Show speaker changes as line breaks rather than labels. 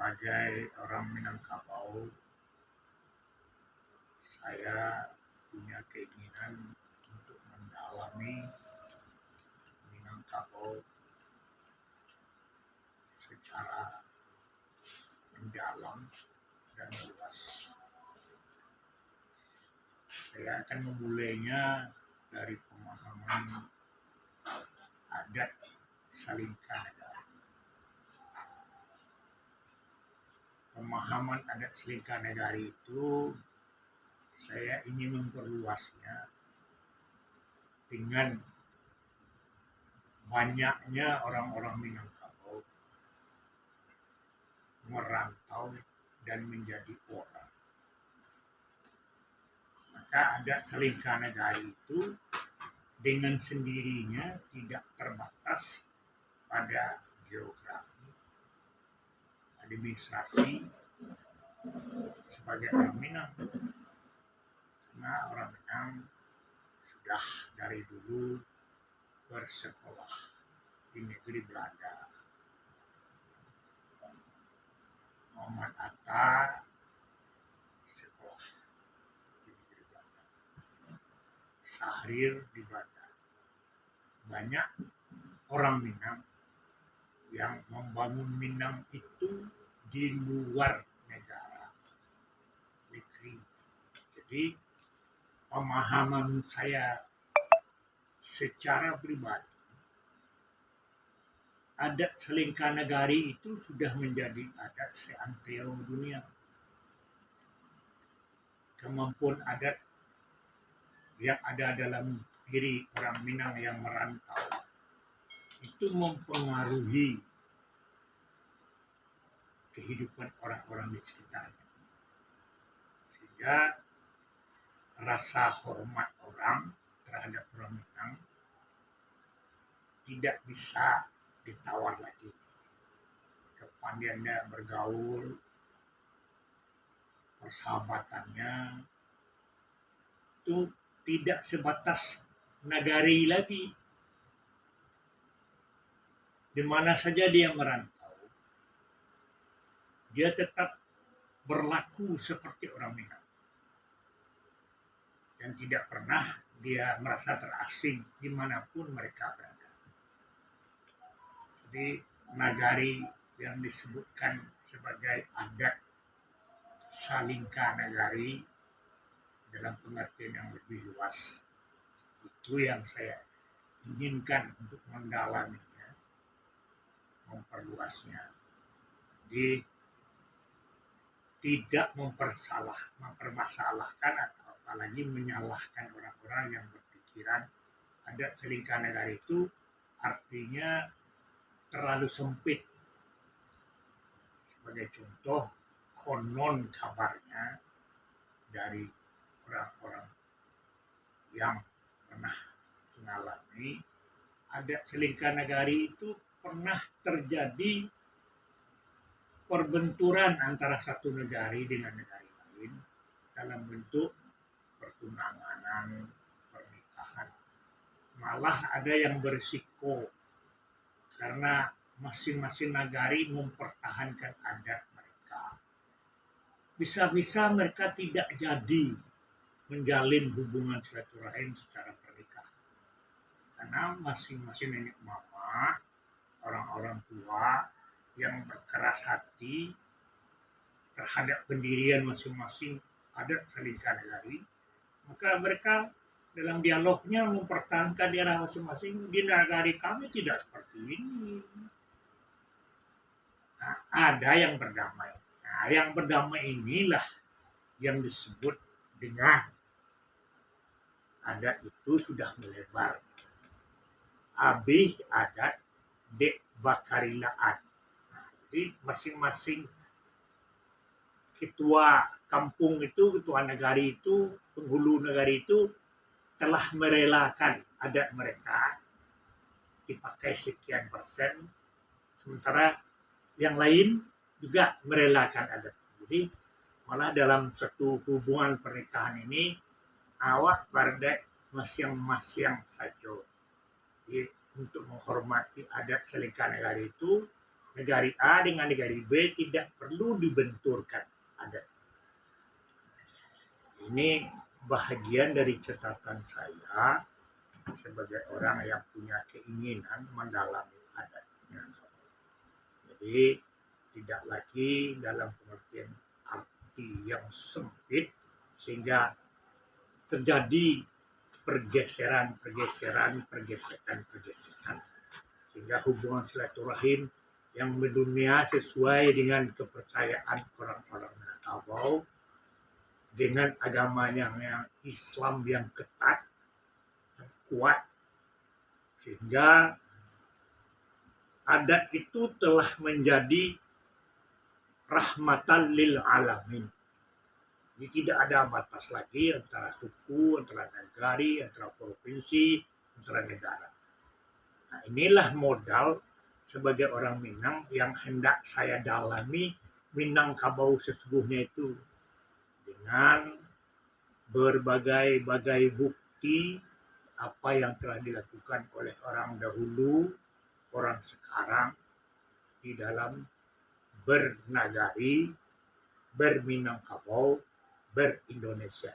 Sebagai orang Minangkabau, saya punya keinginan untuk mendalami Minangkabau secara mendalam dan luas. Saya akan memulainya dari pemahaman adat Salingkanegara. Pemahaman adat Salingkanegara itu saya ingin memperluasnya dengan banyaknya orang-orang Minangkabau merantau dan menjadi orang. Maka adat Salingkanegara itu dengan sendirinya tidak terbatas pada geografi, administrasi sebagai orang Minang. Karena orang Minang sudah dari dulu bersekolah di negeri Belanda. Muhammad Atta sekolah di negeri Belanda. Syahrir di Belanda. Banyak orang Minang yang membangun Minang itu di luar negara, negeri. Jadi pemahaman saya secara pribadi, adat Salingkanegara itu sudah menjadi adat seantero dunia. Kemampuan adat yang ada dalam diri orang Minang yang merantau itu mempengaruhi kehidupan orang-orang di sekitarnya. Sehingga rasa hormat orang terhadap orang Minang tidak bisa ditawar lagi. Kepandaiannya bergaul, persahabatannya itu tidak sebatas nagari lagi. Di mana saja dia merantau, dia tetap berlaku seperti orang Minang. Dan tidak pernah dia merasa terasing dimanapun mereka berada. Jadi nagari yang disebutkan sebagai adat Salingkanegara dalam pengertian yang lebih luas, itu yang saya inginkan untuk mendalaminya, memperluasnya. Jadi tidak mempermasalahkan atau apalagi menyalahkan orang-orang yang berpikiran adat Salingkanegara itu artinya terlalu sempit. Sebagai contoh, konon kabarnya dari orang-orang yang pernah mengalami adat Salingkanegara itu pernah terjadi perbenturan antara satu negara dengan negara lain dalam bentuk pertunangan, pernikahan. Malah ada yang berisiko karena masing-masing negara mempertahankan adat mereka. Bisa-bisa mereka tidak jadi menjalin hubungan silaturahim secara pernikahan. Karena masing-masing nenek mama, orang-orang tua yang berkeras hati terhadap pendirian masing-masing adat Salingkanegara, maka mereka dalam dialognya mempertahankan daerah masing-masing. Di negara kami tidak seperti ini. Nah, ada yang berdamai. Nah, yang berdamai inilah yang disebut dengan adat itu sudah melebar. Abih adat dek bakarilaan. Jadi masing-masing ketua kampung itu, ketua negara itu, penghulu negara itu telah merelakan adat mereka dipakai sekian persen, sementara yang lain juga merelakan adat. Jadi malah dalam satu hubungan pernikahan ini awak berdek masing-masing saja. Jadi untuk menghormati adat Salingkanegara itu negari A dengan negari B tidak perlu dibenturkan adat. Ini bahagian dari catatan saya sebagai orang yang punya keinginan mendalami adat Minangkabau. Jadi tidak lagi dalam pengertian arti yang sempit sehingga terjadi pergesekan sehingga hubungan silaturahim yang mendunia sesuai dengan kepercayaan orang-orang Minangkabau dengan agamanya yang Islam yang ketat, yang kuat, sehingga adat itu telah menjadi rahmatan lil alamin. Jadi tidak ada batas lagi antara suku, antara negari, antara provinsi, antara negara. Nah, inilah modal sebagai orang Minang yang hendak saya dalami Minangkabau sesungguhnya itu dengan berbagai bukti apa yang telah dilakukan oleh orang dahulu, orang sekarang di dalam bernagari, berminangkabau, berindonesia.